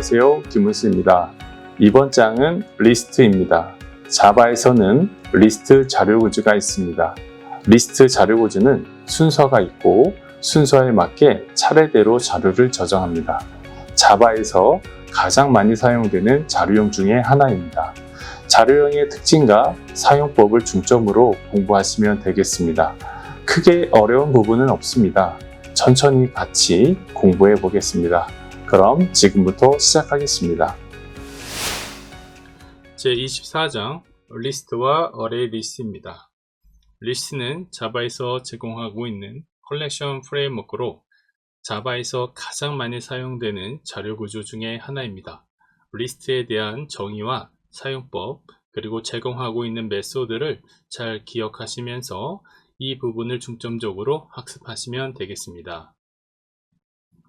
안녕하세요. 김은수입니다. 이번 장은 리스트입니다. 자바에서는 리스트 자료 구조가 있습니다. 리스트 자료 구조는 순서가 있고 순서에 맞게 차례대로 자료를 저장합니다. 자바에서 가장 많이 사용되는 자료형 중에 하나입니다. 자료형의 특징과 사용법을 중점으로 공부하시면 되겠습니다. 크게 어려운 부분은 없습니다. 천천히 같이 공부해 보겠습니다. 그럼 지금부터 시작하겠습니다. 제24장 리스트와 어레이 리스트입니다. 리스트는 자바에서 제공하고 있는 컬렉션 프레임워크로 자바에서 가장 많이 사용되는 자료 구조 중에 하나입니다. 리스트에 대한 정의와 사용법 그리고 제공하고 있는 메소드를 잘 기억하시면서 이 부분을 중점적으로 학습하시면 되겠습니다.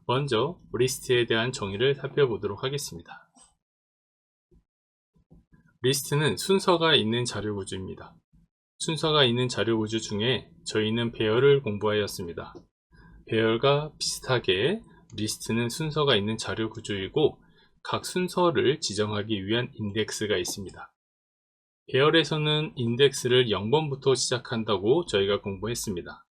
먼저 리스트에 대한 정의를 살펴보도록 하겠습니다. 리스트는 순서가 있는 자료 구조입니다. 순서가 있는 자료 구조 중에 저희는 배열을 공부하였습니다. 배열과 비슷하게 리스트는 순서가 있는 자료 구조이고 각 순서를 지정하기 위한 인덱스가 있습니다. 배열에서는 인덱스를 0번부터 시작한다고 저희가 공부했습니다.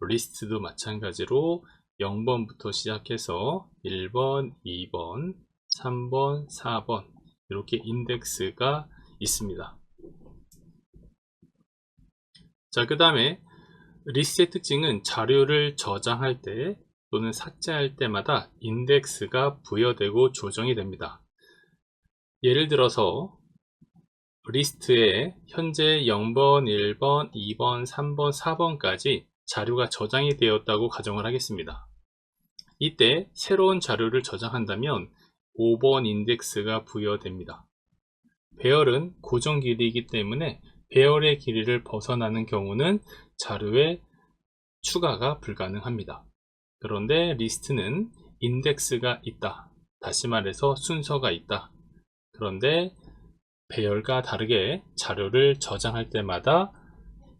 리스트도 마찬가지로 0번부터 시작해서 1번, 2번, 3번, 4번 이렇게 인덱스가 있습니다. 자, 그 다음에 리스트의 특징은 자료를 저장할 때 또는 삭제할 때마다 인덱스가 부여되고 조정이 됩니다. 예를 들어서 리스트에 현재 0번, 1번, 2번, 3번, 4번까지 자료가 저장이 되었다고 가정을 하겠습니다. 이때 새로운 자료를 저장한다면 5번 인덱스가 부여됩니다. 배열은 고정 길이이기 때문에 배열의 길이를 벗어나는 경우는 자료에 추가가 불가능합니다. 그런데 리스트는 인덱스가 있다. 다시 말해서 순서가 있다. 그런데 배열과 다르게 자료를 저장할 때마다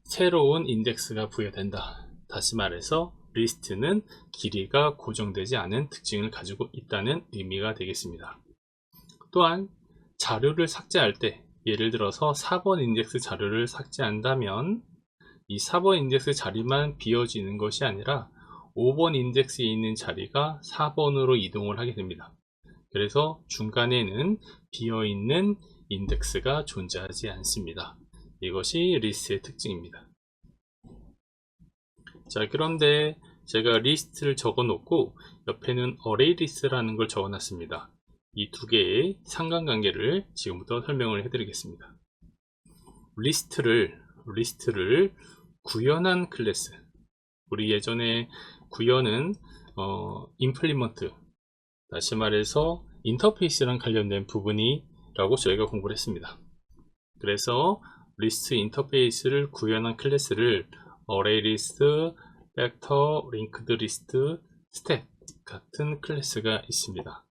새로운 인덱스가 부여된다. 다시 말해서 리스트는 길이가 고정되지 않은 특징을 가지고 있다는 의미가 되겠습니다. 또한 자료를 삭제할 때 예를 들어서 4번 인덱스 자료를 삭제한다면 이 4번 인덱스 자리만 비워지는 것이 아니라 5번 인덱스에 있는 자리가 4번으로 이동을 하게 됩니다. 그래서 중간에는 비어있는 인덱스가 존재하지 않습니다. 이것이 리스트의 특징입니다. 자, 그런데 제가 리스트를 적어 놓고 옆에는 어레이 리스트라는 걸 적어 놨습니다. 이 두 개의 상관관계를 지금부터 설명을 해 드리겠습니다. 리스트를 구현한 클래스, 우리 예전에 구현은 임플리먼트, 다시 말해서 인터페이스랑 관련된 부분이라고 저희가 공부를 했습니다. 그래서 리스트 인터페이스를 구현한 클래스를 어레이 리스트, 벡터, 링크드 리스트, 스탯 같은 클래스가 있습니다.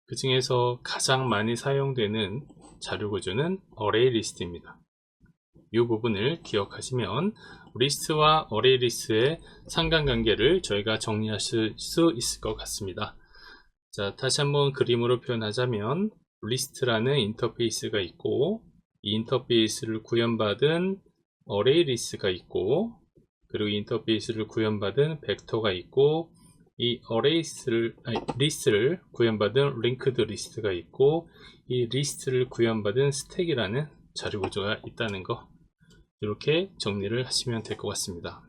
그 중에서 가장 많이 사용되는 자료 구조는 어레이 리스트입니다. 이 부분을 기억하시면 리스트와 어레이 리스트의 상관관계를 저희가 정리하실 수 있을 것 같습니다. 자, 다시 한번 그림으로 표현하자면 리스트라는 인터페이스가 있고 이 인터페이스를 구현받은 어레이 리스트가 있고 그리고 인터페이스를 구현받은 벡터가 있고 이 리스트를 구현받은 링크드 리스트가 있고 이 리스트를 구현받은 스택이라는 자료 구조가 있다는 거, 이렇게 정리를 하시면 될 것 같습니다.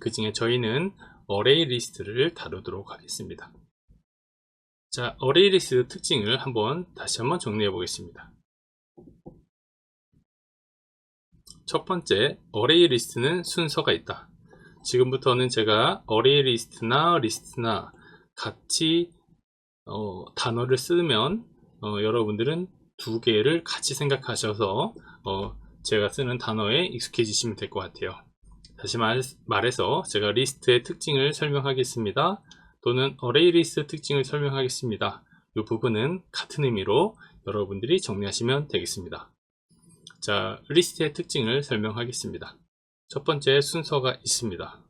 그 중에 저희는 어레이 리스트를 다루도록 하겠습니다. 자, 어레이 리스트 특징을 다시 한번 정리해 보겠습니다. 첫 번째, 어레이 리스트는 순서가 있다. 지금부터는 제가 어레이 리스트나 같이 단어를 쓰면 여러분들은 두 개를 같이 생각하셔서 제가 쓰는 단어에 익숙해지시면 될 것 같아요. 다시 말해서 제가 리스트의 특징을 설명하겠습니다. 또는 어레이 리스트 특징을 설명하겠습니다. 이 부분은 같은 의미로 여러분들이 정리하시면 되겠습니다. 자, 리스트의 특징을 설명하겠습니다. 첫 번째, 순서가 있습니다.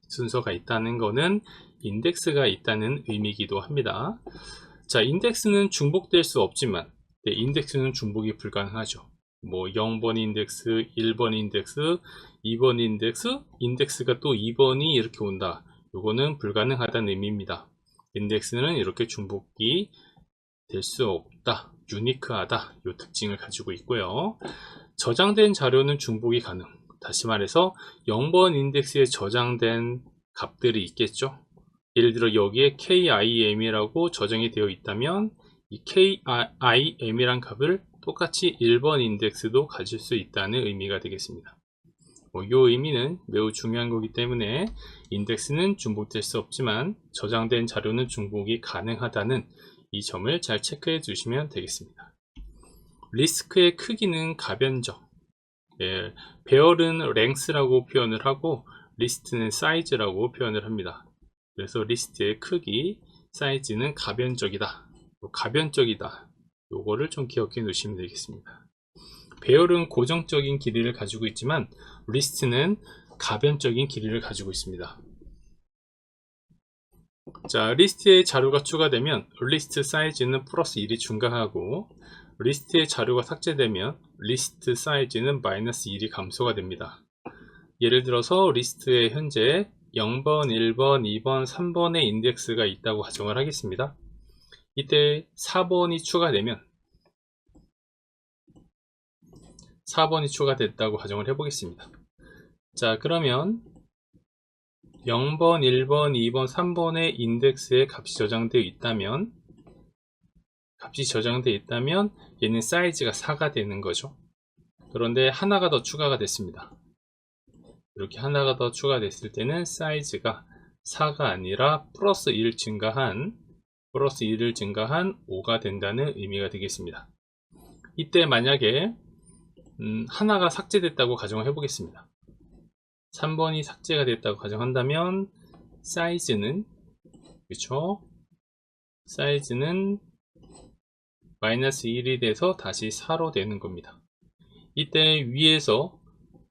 순서가 있다는 것은 인덱스가 있다는 의미이기도 합니다. 자, 인덱스는 중복될 수 없지만 인덱스는 중복이 불가능하죠. 뭐 0번 인덱스, 1번 인덱스, 2번 인덱스, 인덱스가 또 2번이 이렇게 온다. 요거는 불가능하다는 의미입니다. 인덱스는 이렇게 중복이 될 수 없다, 유니크하다, 요 특징을 가지고 있고요. 저장된 자료는 중복이 가능. 다시 말해서 0번 인덱스에 저장된 값들이 있겠죠. 예를 들어 여기에 KIM이라고 저장이 되어 있다면 이 KIM이란 값을 똑같이 1번 인덱스도 가질 수 있다는 의미가 되겠습니다. 이 의미는 매우 중요한 거기 때문에 인덱스는 중복될 수 없지만 저장된 자료는 중복이 가능하다는 이 점을 잘 체크해 주시면 되겠습니다. 리스크의 크기는 가변적. 배열은 length라고 표현을 하고 리스트는 size라고 표현을 합니다. 그래서 리스트의 크기, 사이즈는 가변적이다. 가변적이다. 요거를 좀 기억해 놓으시면 되겠습니다. 배열은 고정적인 길이를 가지고 있지만 리스트는 가변적인 길이를 가지고 있습니다. 자, 리스트에 자료가 추가되면 리스트 사이즈는 플러스 1이 증가하고 리스트에 자료가 삭제되면 리스트 사이즈는 마이너스 1이 감소가 됩니다. 예를 들어서 리스트에 현재 0번, 1번, 2번, 3번의 인덱스가 있다고 가정을 하겠습니다. 이때 4번이 추가되면 4번이 추가됐다고 가정을 해보겠습니다. 자, 그러면 0번, 1번, 2번, 3번의 인덱스에 값이 저장되어 있다면 얘는 사이즈가 4가 되는 거죠. 그런데 하나가 더 추가가 됐습니다. 이렇게 하나가 더 추가됐을 때는 사이즈가 4가 아니라 플러스 1을 증가한 5가 된다는 의미가 되겠습니다. 이때 만약에 하나가 삭제됐다고 가정을 해보겠습니다. 3번이 삭제가 됐다고 가정한다면 사이즈는, 그렇죠? 사이즈는 마이너스 1이 돼서 다시 4로 되는 겁니다. 이때 위에서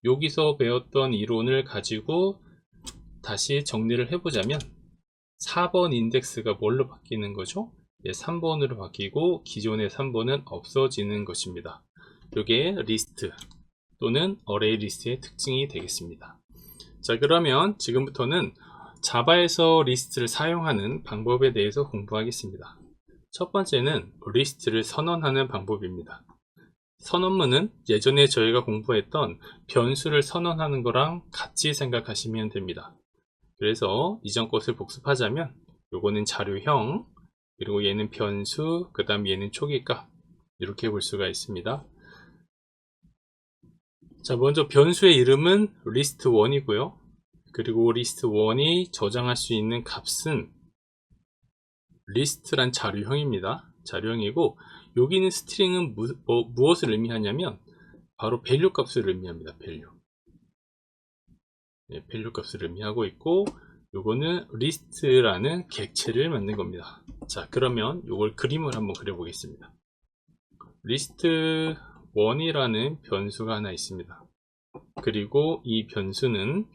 여기서 배웠던 이론을 가지고 다시 정리를 해보자면 4번 인덱스가 뭘로 바뀌는 거죠? 3번으로 바뀌고 기존의 3번은 없어지는 것입니다. 이게 리스트 또는 어레이 리스트의 특징이 되겠습니다. 자, 그러면 지금부터는 자바에서 리스트를 사용하는 방법에 대해서 공부하겠습니다. 첫 번째는 리스트를 선언하는 방법입니다. 선언문은 예전에 저희가 공부했던 변수를 선언하는 거랑 같이 생각하시면 됩니다. 그래서 이전 것을 복습하자면 요거는 자료형, 그리고 얘는 변수, 그 다음 얘는 초기값, 이렇게 볼 수가 있습니다. 자, 먼저 변수의 이름은 list1이고요. 그리고 list1이 저장할 수 있는 값은 list란 자료형입니다. 자료형이고 여기는 스트링은 무엇을 의미하냐면 바로 value 값을 의미합니다. value. value 값을 의미하고 있고 요거는 list라는 객체를 만든 겁니다. 자, 그러면 요걸 그림을 한번 그려보겠습니다. list1이라는 변수가 하나 있습니다. 그리고 이 변수는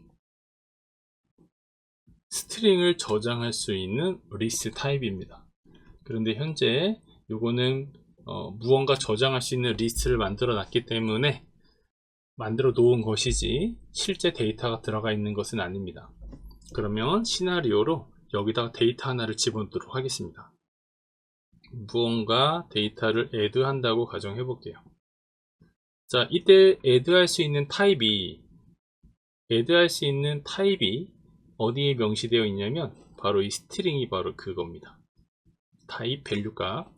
스트링을 저장할 수 있는 list 타입입니다. 그런데 현재 요거는 무언가 저장할 수 있는 리스트를 만들어 놨기 때문에 만들어 놓은 것이지 실제 데이터가 들어가 있는 것은 아닙니다. 그러면 시나리오로 여기다가 데이터 하나를 집어넣도록 하겠습니다. 무언가 데이터를 add 한다고 가정해 볼게요. 자, 이때 add 할 수 있는 타입이 어디에 명시되어 있냐면 바로 이 스트링이 바로 그겁니다. 타입 밸류가,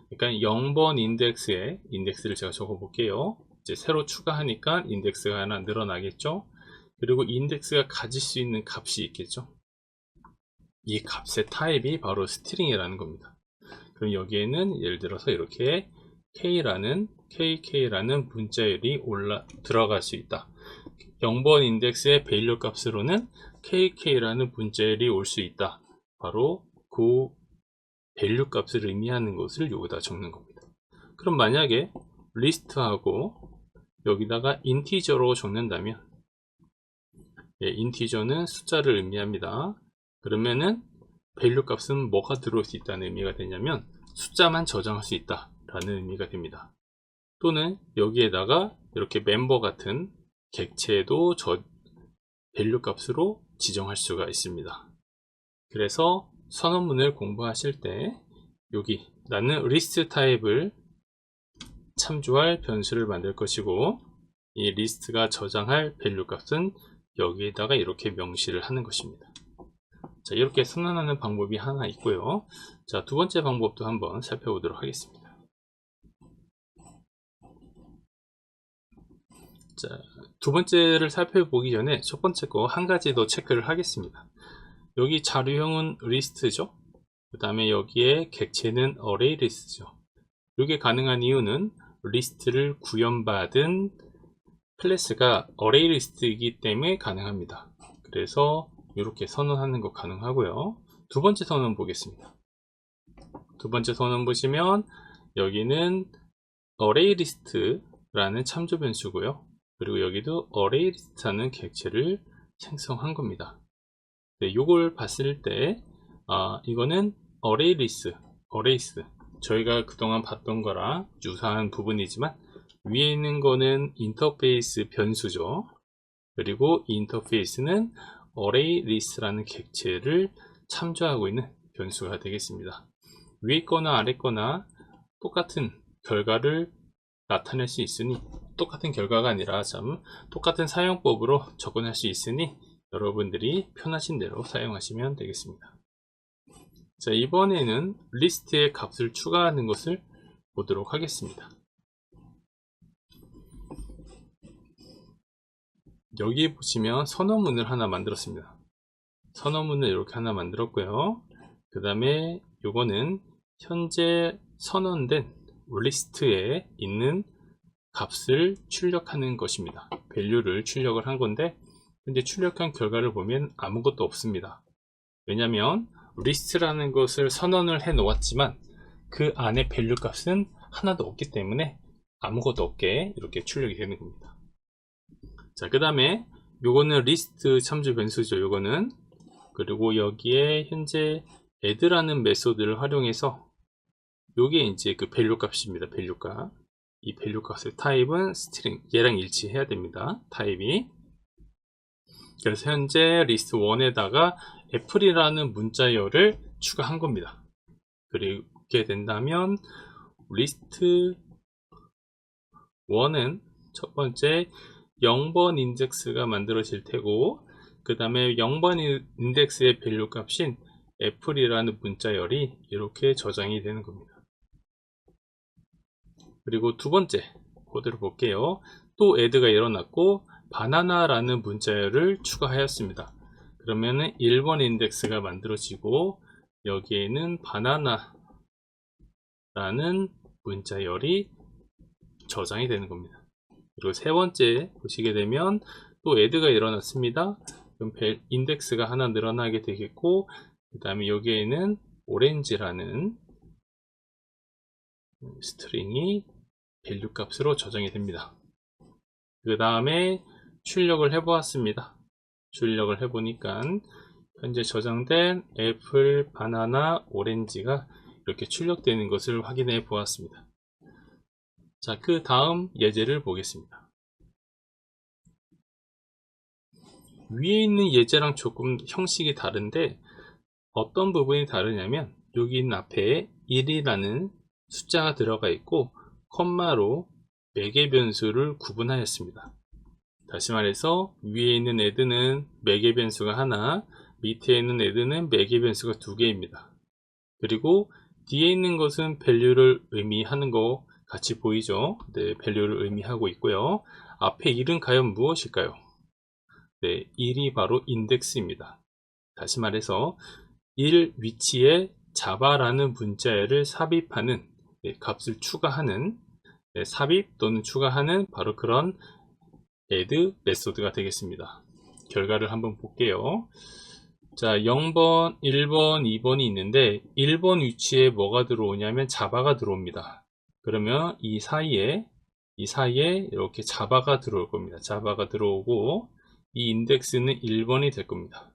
그러니까 0번 인덱스를 제가 적어 볼게요. 이제 새로 추가하니까 인덱스가 하나 늘어나겠죠. 그리고 인덱스가 가질 수 있는 값이 있겠죠. 이 값의 타입이 바로 스트링이라는 겁니다. 그럼 여기에는 예를 들어서 이렇게 KK라는 문자열이 들어갈 수 있다. 0번 인덱스의 밸류 값으로는 KK라는 문자열이 올 수 있다. 바로 그 밸류 값을 의미하는 것을 여기다 적는 겁니다. 그럼 만약에 리스트하고 여기다가 인티저로 적는다면, 인티저는 숫자를 의미합니다. 그러면은 밸류 값은 뭐가 들어올 수 있다는 의미가 되냐면 숫자만 저장할 수 있다 라는 의미가 됩니다. 또는 여기에다가 이렇게 멤버 같은 객체도 밸류 값으로 지정할 수가 있습니다. 그래서 선언문을 공부하실 때 여기 나는 리스트 타입을 참조할 변수를 만들 것이고 이 리스트가 저장할 밸류 값은 여기에다가 이렇게 명시를 하는 것입니다. 자, 이렇게 선언하는 방법이 하나 있고요. 자, 두 번째 방법도 한번 살펴보도록 하겠습니다. 자, 두 번째를 살펴보기 전에 첫 번째 거 한 가지 더 체크를 하겠습니다. 여기 자료형은 리스트죠. 그 다음에 여기에 객체는 어레이 리스트죠. 이게 가능한 이유는 리스트를 구현받은 클래스가 어레이 리스트이기 때문에 가능합니다. 그래서 이렇게 선언하는 거 가능하고요. 두 번째 선언 보겠습니다. 두 번째 선언 보시면 여기는 어레이 리스트라는 참조 변수고요. 그리고 여기도 어레이 리스트라는 객체를 생성한 겁니다. 네, 요걸 봤을 때 이거는 어레이리스 저희가 그동안 봤던 거랑 유사한 부분이지만 위에 있는 거는 인터페이스 변수죠. 그리고 이 인터페이스는 어레이리스라는 객체를 참조하고 있는 변수가 되겠습니다. 위에 거나 아래 거나 똑같은 결과를 나타낼 수 있으니 똑같은 결과가 아니라 똑같은 사용법으로 접근할 수 있으니 여러분들이 편하신 대로 사용하시면 되겠습니다. 자, 이번에는 리스트에 값을 추가하는 것을 보도록 하겠습니다. 여기 보시면 선언문을 하나 만들었습니다. 선언문을 이렇게 하나 만들었고요. 그 다음에 요거는 현재 선언된 리스트에 있는 값을 출력하는 것입니다. 밸류를 출력을 한 건데 근데 출력한 결과를 보면 아무것도 없습니다. 왜냐면 리스트라는 것을 선언을 해 놓았지만 그 안에 밸류 값은 하나도 없기 때문에 아무것도 없게 이렇게 출력이 되는 겁니다. 자, 그 다음에 요거는 리스트 참조 변수죠. 요거는 그리고 여기에 현재 add라는 메소드를 활용해서 요게 이제 그 밸류 값입니다. 밸류 값. 이 밸류 값의 타입은 스트링, 얘랑 일치해야 됩니다. 타입이. 그래서 현재 리스트 1에다가 애플이라는 문자열을 추가한 겁니다. 그렇게 된다면 리스트 1은 첫 번째 0번 인덱스가 만들어질 테고 그 다음에 0번 인덱스의 밸류 값인 애플이라는 문자열이 이렇게 저장이 되는 겁니다. 그리고 두 번째 코드를 볼게요. 또 add가 일어났고 바나나라는 문자열을 추가하였습니다. 그러면은 1번 인덱스가 만들어지고 여기에는 바나나라는 문자열이 저장이 되는 겁니다. 그리고 세 번째 보시게 되면 또 add가 일어났습니다. 그럼 인덱스가 하나 늘어나게 되겠고 그 다음에 여기에는 오렌지라는 스트링이 밸류 값으로 저장이 됩니다. 그 다음에 출력을 해보았습니다. 출력을 해보니까 현재 저장된 애플, 바나나, 오렌지가 이렇게 출력되는 것을 확인해 보았습니다. 자, 그 다음 예제를 보겠습니다. 위에 있는 예제랑 조금 형식이 다른데 어떤 부분이 다르냐면 여기 있는 앞에 1이라는 숫자가 들어가 있고 콤마로 매개 변수를 구분하였습니다. 다시 말해서 위에 있는 add는 매개 변수가 하나, 밑에 있는 add는 매개 변수가 두 개입니다. 그리고 뒤에 있는 것은 value를 의미하는 거 같이 보이죠? 네, value를 의미하고 있고요. 앞에 1은 과연 무엇일까요? 네, 1이 바로 인덱스입니다. 다시 말해서 1 위치에 자바라는 문자열을 삽입하는 값을 추가하는 삽입 또는 추가하는 바로 그런 add 메소드가 되겠습니다. 결과를 한번 볼게요. 자, 0번, 1번, 2번이 있는데 1번 위치에 뭐가 들어오냐면 자바가 들어옵니다. 그러면 이 사이에 이렇게 자바가 들어올 겁니다. 자바가 들어오고 이 인덱스는 1번이 될 겁니다.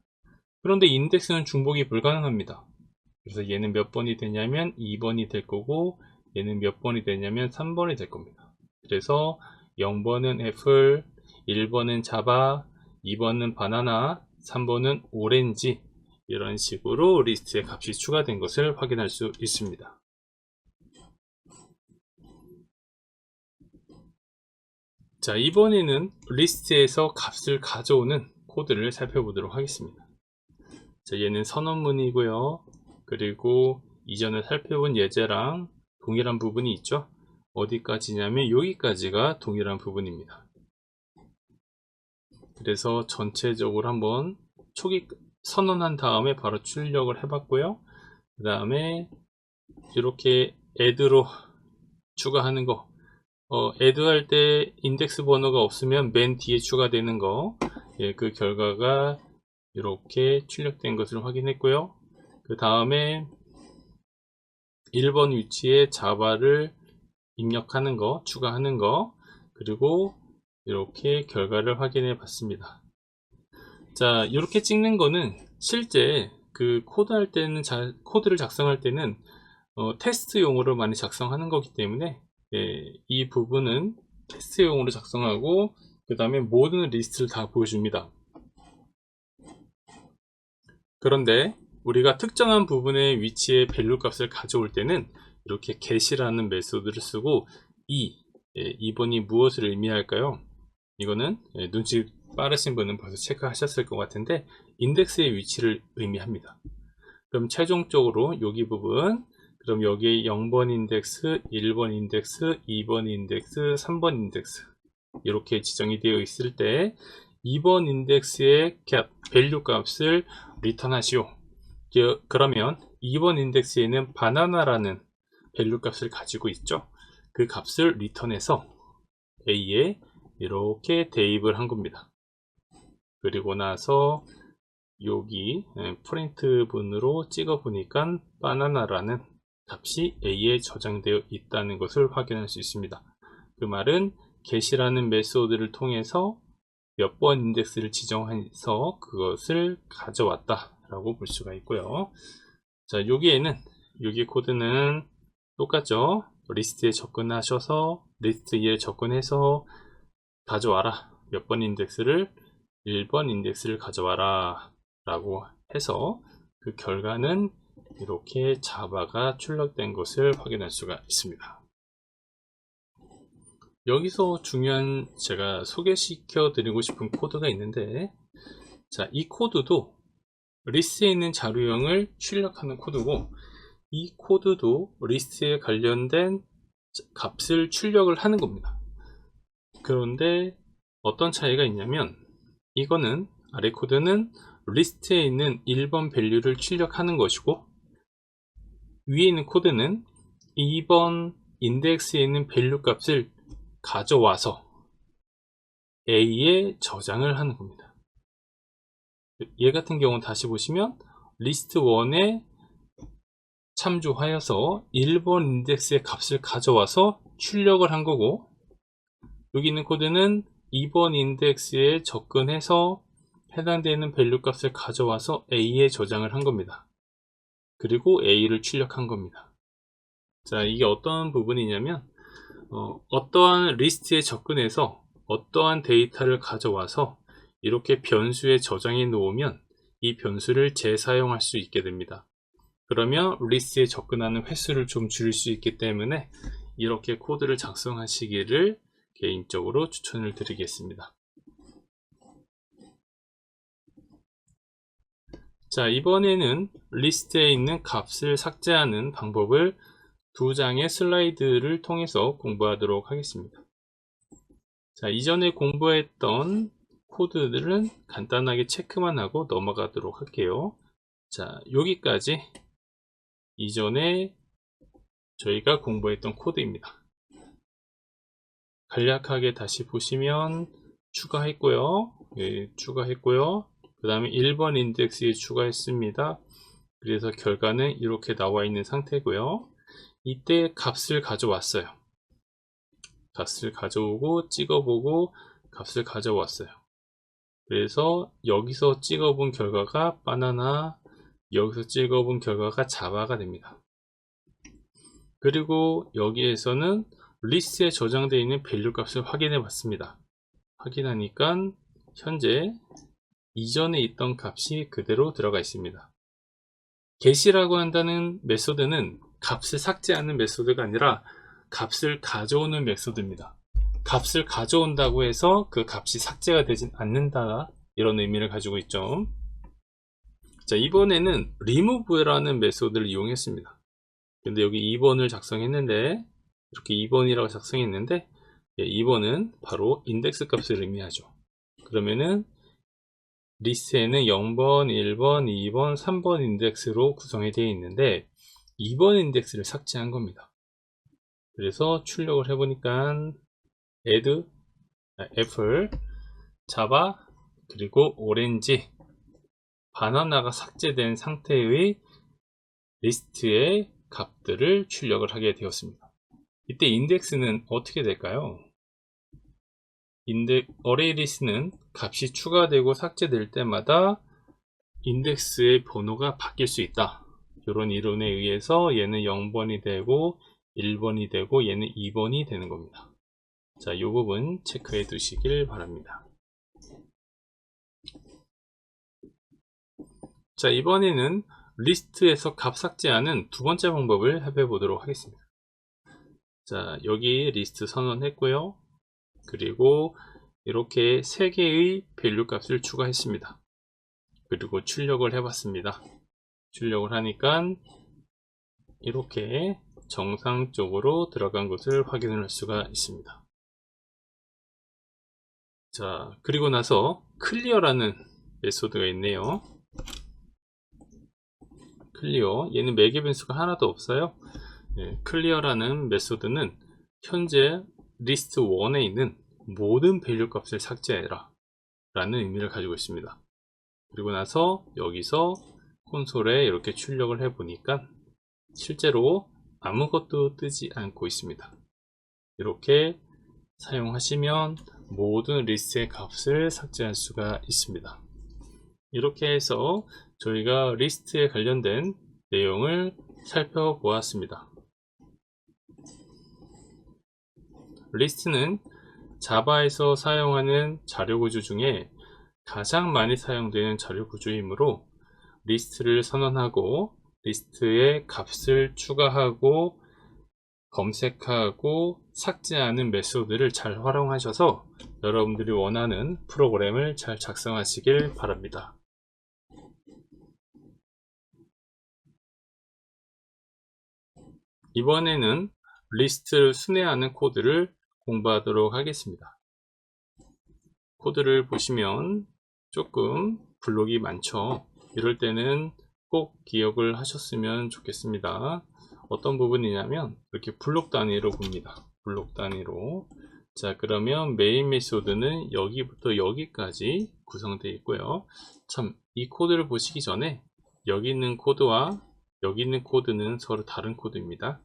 그런데 인덱스는 중복이 불가능합니다. 그래서 얘는 몇 번이 되냐면 2번이 될 거고, 얘는 몇 번이 되냐면 3번이 될 겁니다. 그래서 0번은 애플, 1번은 자바, 2번은 바나나, 3번은 오렌지, 이런 식으로 리스트에 값이 추가된 것을 확인할 수 있습니다. 자, 이번에는 리스트에서 값을 가져오는 코드를 살펴보도록 하겠습니다. 자, 얘는 선언문이고요. 그리고 이전에 살펴본 예제랑 동일한 부분이 있죠. 어디까지냐면 여기까지가 동일한 부분입니다. 그래서 전체적으로 한번 초기 선언한 다음에 바로 출력을 해봤고요. 그 다음에 이렇게 add로 추가하는 거, add 할 때 인덱스 번호가 없으면 맨 뒤에 추가되는 거, 예, 그 결과가 이렇게 출력된 것을 확인했고요. 그 다음에 1번 위치에 자바를 입력하는 거, 추가하는 거, 그리고 이렇게 결과를 확인해 봤습니다. 자, 이렇게 찍는 거는 실제 그 코드할 때는 코드를 작성할 때는 테스트용으로 많이 작성하는 거기 때문에, 예, 이 부분은 테스트용으로 작성하고 그 다음에 모든 리스트를 다 보여줍니다. 그런데 우리가 특정한 부분의 위치에 밸류 값을 가져올 때는 이렇게 get이라는 메소드를 쓰고, 2번이 무엇을 의미할까요? 이거는 눈치 빠르신 분은 벌써 체크하셨을 것 같은데 인덱스의 위치를 의미합니다. 그럼 최종적으로 여기 부분, 그럼 여기에 0번 인덱스, 1번 인덱스, 2번 인덱스, 3번 인덱스 이렇게 지정이 되어 있을 때 2번 인덱스의 밸류 값을 리턴 하시오. 그러면 2번 인덱스에는 바나나라는 밸류 값을 가지고 있죠. 그 값을 리턴해서 A에 이렇게 대입을 한 겁니다. 그리고 나서 여기 프린트 분으로 찍어 보니까 바나나라는 값이 A에 저장되어 있다는 것을 확인할 수 있습니다. 그 말은 get이라는 메소드를 통해서 몇 번 인덱스를 지정해서 그것을 가져왔다 라고 볼 수가 있고요. 자, 여기 코드는 똑같죠. 리스트에 접근하셔서 리스트에 접근해서 가져와라, 몇 번 인덱스를 1번 인덱스를 가져와라 라고 해서 그 결과는 이렇게 자바가 출력된 것을 확인할 수가 있습니다. 여기서 중요한 제가 소개시켜 드리고 싶은 코드가 있는데, 자, 이 코드도 리스트에 있는 자료형을 출력하는 코드고, 이 코드도 리스트에 관련된 값을 출력을 하는 겁니다. 그런데 어떤 차이가 있냐면, 이거는 아래 코드는 리스트에 있는 1번 밸류를 출력하는 것이고, 위에 있는 코드는 2번 인덱스에 있는 밸류 값을 가져와서 A에 저장을 하는 겁니다. 얘 같은 경우는 다시 보시면 리스트 1에 참조하여서 1번 인덱스의 값을 가져와서 출력을 한 거고, 여기 있는 코드는 2번 인덱스에 접근해서 해당되는 밸류 값을 가져와서 A에 저장을 한 겁니다. 그리고 A를 출력한 겁니다. 자, 이게 어떤 부분이냐면, 어떠한 리스트에 접근해서 어떠한 데이터를 가져와서 이렇게 변수에 저장해 놓으면 이 변수를 재사용할 수 있게 됩니다. 그러면 리스트에 접근하는 횟수를 좀 줄일 수 있기 때문에 이렇게 코드를 작성하시기를 개인적으로 추천을 드리겠습니다. 자, 이번에는 리스트에 있는 값을 삭제하는 방법을 두 장의 슬라이드를 통해서 공부하도록 하겠습니다. 자, 이전에 공부했던 코드들은 간단하게 체크만 하고 넘어가도록 할게요. 자, 여기까지 이전에 저희가 공부했던 코드입니다. 간략하게 다시 보시면 추가했고요. 예, 추가했고요. 그 다음에 1번 인덱스에 추가했습니다. 그래서 결과는 이렇게 나와 있는 상태고요. 이때 값을 가져왔어요. 값을 가져오고 찍어보고 값을 가져왔어요. 그래서 여기서 찍어본 결과가 바나나 여기서 찍어본 결과가 자바가 됩니다. 그리고 여기에서는 리스트에 저장되어 있는 밸류 값을 확인해 봤습니다. 확인하니까 현재 이전에 있던 값이 그대로 들어가 있습니다. get이라고 한다는 메소드는 값을 삭제하는 메소드가 아니라 값을 가져오는 메소드입니다. 값을 가져온다고 해서 그 값이 삭제가 되진 않는다, 이런 의미를 가지고 있죠. 자, 이번에는 remove라는 메소드를 이용했습니다. 근데 여기 2번을 작성했는데, 이렇게 2번이라고 작성했는데 2번은 바로 인덱스 값을 의미하죠. 그러면은 리스트에는 0번, 1번, 2번, 3번 인덱스로 구성이 되어 있는데 2번 인덱스를 삭제한 겁니다. 그래서 출력을 해보니까 add, 애플, 자바, 그리고 오렌지, 바나나가 삭제된 상태의 리스트의 값들을 출력을 하게 되었습니다. 이때 인덱스는 어떻게 될까요? 어레이 리스트는 값이 추가되고 삭제될 때마다 인덱스의 번호가 바뀔 수 있다, 이런 이론에 의해서 얘는 0번이 되고 1번이 되고 얘는 2번이 되는 겁니다. 자, 이 부분 체크해 두시길 바랍니다. 자, 이번에는 리스트에서 값 삭제하는 두 번째 방법을 해봐 보도록 하겠습니다. 자, 여기 리스트 선언했고요. 그리고 이렇게 3개의 밸류 값을 추가했습니다. 그리고 출력을 해봤습니다. 출력을 하니까 이렇게 정상적으로 들어간 것을 확인할 수가 있습니다. 자, 그리고 나서 클리어라는 메소드가 있네요. 클리어, 얘는 매개 변수가 하나도 없어요. 클리어라는 메소드는 현재 리스트 1에 있는 모든 밸류 값을 삭제해라 라는 의미를 가지고 있습니다. 그리고 나서 여기서 콘솔에 이렇게 출력을 해 보니까 실제로 아무것도 뜨지 않고 있습니다. 이렇게 사용하시면 모든 리스트의 값을 삭제할 수가 있습니다. 이렇게 해서 저희가 리스트에 관련된 내용을 살펴보았습니다. 리스트는 자바에서 사용하는 자료 구조 중에 가장 많이 사용되는 자료 구조이므로 리스트를 선언하고 리스트에 값을 추가하고 검색하고 삭제하는 메소드를 잘 활용하셔서 여러분들이 원하는 프로그램을 잘 작성하시길 바랍니다. 이번에는 리스트를 순회하는 코드를 공부하도록 하겠습니다. 코드를 보시면 조금 블록이 많죠. 이럴 때는 꼭 기억을 하셨으면 좋겠습니다. 어떤 부분이냐면 이렇게 블록 단위로 봅니다. 블록 단위로. 자, 그러면 메인 메소드는 여기부터 여기까지 구성되어 있고요. 참, 이 코드를 보시기 전에 여기 있는 코드와 여기 있는 코드는 서로 다른 코드입니다.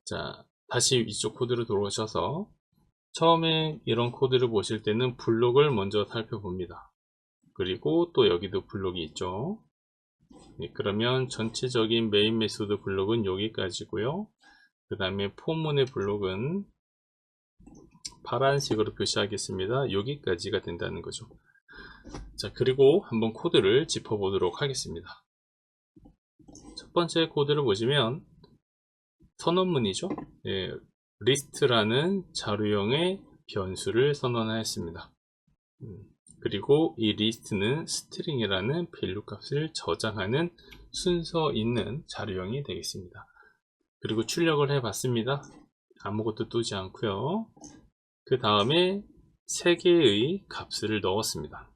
자, 다시 이쪽 코드로 돌아오셔서 처음에 이런 코드를 보실 때는 블록을 먼저 살펴봅니다. 그리고 또 여기도 블록이 있죠. 그러면 전체적인 메인 메소드 블록은 여기까지고요. 그 다음에 포문의 블록은 파란색으로 표시하겠습니다. 여기까지가 된다는 거죠. 자, 그리고 한번 코드를 짚어보도록 하겠습니다. 첫 번째 코드를 보시면 선언문이죠. 리스트라는 자료형의 변수를 선언하였습니다. 그리고 이 리스트는 스트링이라는 밸류 값을 저장하는 순서 있는 자료형이 되겠습니다. 그리고 출력을 해 봤습니다. 아무것도 뜨지 않고요. 그 다음에 3개의 값을 넣었습니다.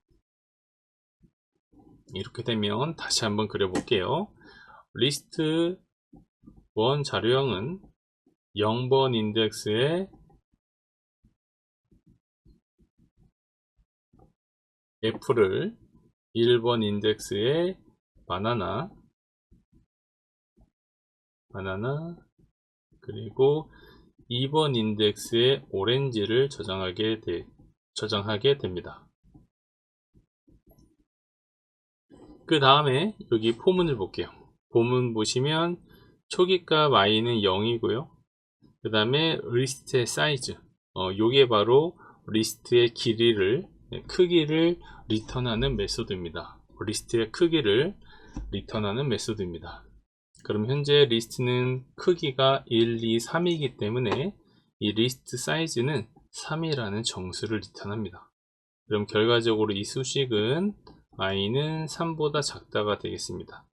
이렇게 되면 다시 한번 그려볼게요. 리스트 1 자료형은 0번 인덱스에 애플을, 1번 인덱스에 바나나, 그리고 2번 인덱스에 오렌지를 저장하게 됩니다. 그 다음에 여기 포문을 볼게요. 포문 보시면 초기값 i는 0이고요. 그 다음에 리스트의 사이즈, 요게 바로 리스트의 크기를 리턴하는 메소드입니다. 리스트의 크기를 리턴하는 메소드입니다. 그럼 현재 리스트는 크기가 1, 2, 3이기 때문에 이 리스트 사이즈는 3이라는 정수를 리턴합니다. 그럼 결과적으로 이 수식은 i는 3보다 작다가 되겠습니다.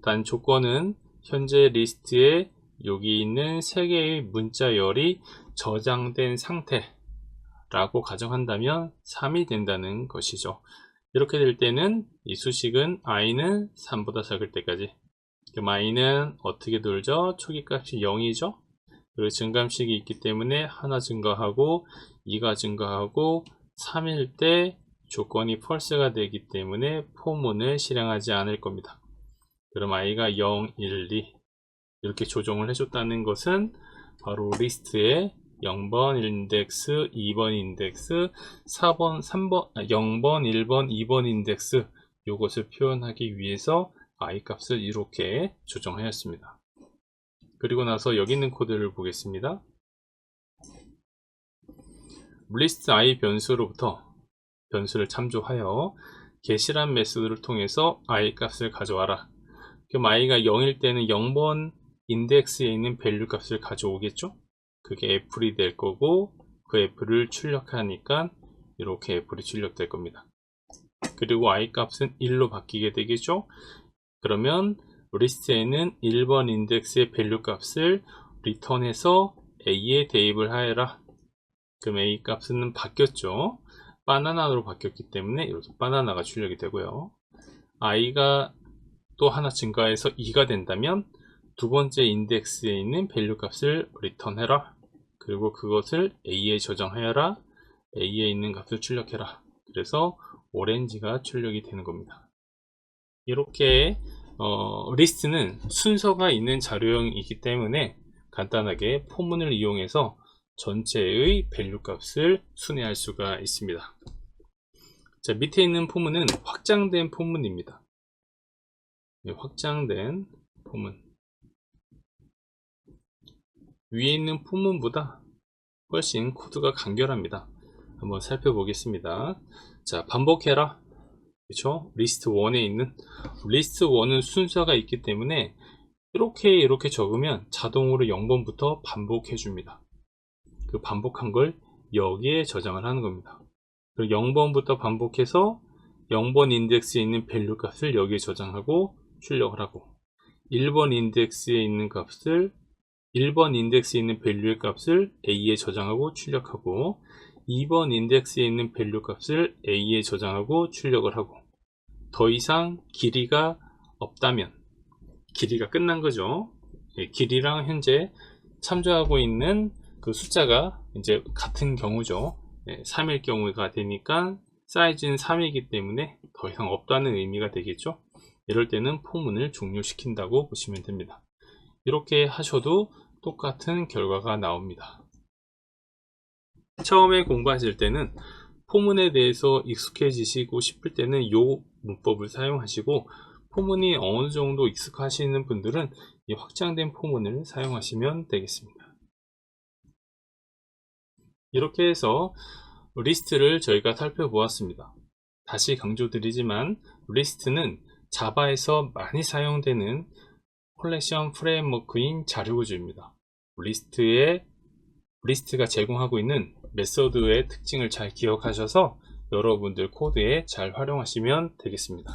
단 조건은 현재 리스트에 여기 있는 3개의 문자열이 저장된 상태라고 가정한다면 3이 된다는 것이죠. 이렇게 될 때는 이 수식은 i는 3보다 작을 때까지, 그럼 i는 어떻게 돌죠? 초기값이 0이죠. 그리고 증감식이 있기 때문에 하나 증가하고 2가 증가하고 3일 때 조건이 false가 되기 때문에 포문을 실행하지 않을 겁니다. 그럼 i가 0, 1, 2 이렇게 조정을 해줬다는 것은 바로 리스트에 0번 인덱스, 2번 인덱스, 0번, 1번, 2번 인덱스 이것을 표현하기 위해서 i 값을 이렇게 조정하였습니다. 그리고 나서 여기 있는 코드를 보겠습니다. 리스트 i 변수로부터 변수를 참조하여 get이란 메소드를 통해서 i 값을 가져와라. 그럼 i가 0일 때는 0번 인덱스에 있는 밸류 값을 가져오겠죠. 그게 f이 될 거고 그 f를 출력하니까 이렇게 f이 출력될 겁니다. 그리고 i 값은 1로 바뀌게 되겠죠. 그러면 리스트에는 1번 인덱스의 밸류 값을 리턴해서 a에 대입을 하여라. 그럼 a 값은 바뀌었죠. 바나나로 바뀌었기 때문에 이렇게 바나나가 출력이 되고요. i가 또 하나 증가해서 2가 된다면 두 번째 인덱스에 있는 밸류 값을 리턴해라. 그리고 그것을 a에 저장하여라. a에 있는 값을 출력해라. 그래서 오렌지가 출력이 되는 겁니다. 이렇게 리스트는 순서가 있는 자료형이기 때문에 간단하게 포문을 이용해서 전체의 밸류 값을 순회할 수가 있습니다. 자, 밑에 있는 포문은 확장된 포문입니다. 확장된 포문. 위에 있는 포문보다 훨씬 코드가 간결합니다. 한번 살펴보겠습니다. 자, 반복해라. 그렇죠? 리스트 1에 있는 리스트 1은 순서가 있기 때문에 이렇게 적으면 자동으로 0번부터 반복해 줍니다. 그 반복한 걸 여기에 저장을 하는 겁니다. 그리고 0번부터 반복해서 0번 인덱스에 있는 밸류 값을 여기에 저장하고 출력을 하고 1번 인덱스에 있는 값을 1번 인덱스에 있는 밸류의 값을 a에 저장하고 출력하고 2번 인덱스에 있는 밸류 값을 a에 저장하고 출력을 하고 더 이상 길이가 없다면 길이가 끝난 거죠. 길이랑 현재 참조하고 있는 그 숫자가 이제 같은 경우죠. 3일 경우가 되니까 사이즈는 3이기 때문에 더 이상 없다는 의미가 되겠죠. 이럴 때는 포문을 종료시킨다고 보시면 됩니다. 이렇게 하셔도 똑같은 결과가 나옵니다. 처음에 공부하실 때는 포문에 대해서 익숙해지시고 싶을 때는 이 문법을 사용하시고 포문이 어느 정도 익숙하시는 분들은 이 확장된 포문을 사용하시면 되겠습니다. 이렇게 해서 리스트를 저희가 살펴보았습니다. 다시 강조드리지만 리스트는 자바에서 많이 사용되는 컬렉션 프레임워크인 자료구조입니다. 리스트가 제공하고 있는 메소드의 특징을 잘 기억하셔서 여러분들 코드에 잘 활용하시면 되겠습니다.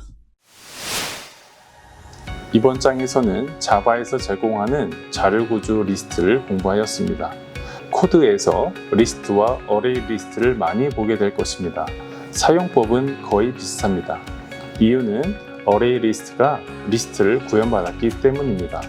이번 장에서는 자바에서 제공하는 자료구조 리스트를 공부하였습니다. 코드에서 리스트와 어레이 리스트를 많이 보게 될 것입니다. 사용법은 거의 비슷합니다. 이유는 어레이 리스트가 리스트를 구현받았기 때문입니다.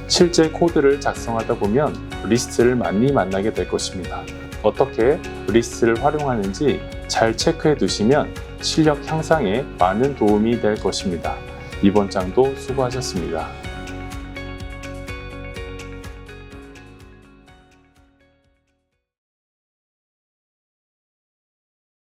실제 코드를 작성하다 보면 리스트를 많이 만나게 될 것입니다. 어떻게 리스트를 활용하는지 잘 체크해 두시면 실력 향상에 많은 도움이 될 것입니다. 이번 장도 수고하셨습니다.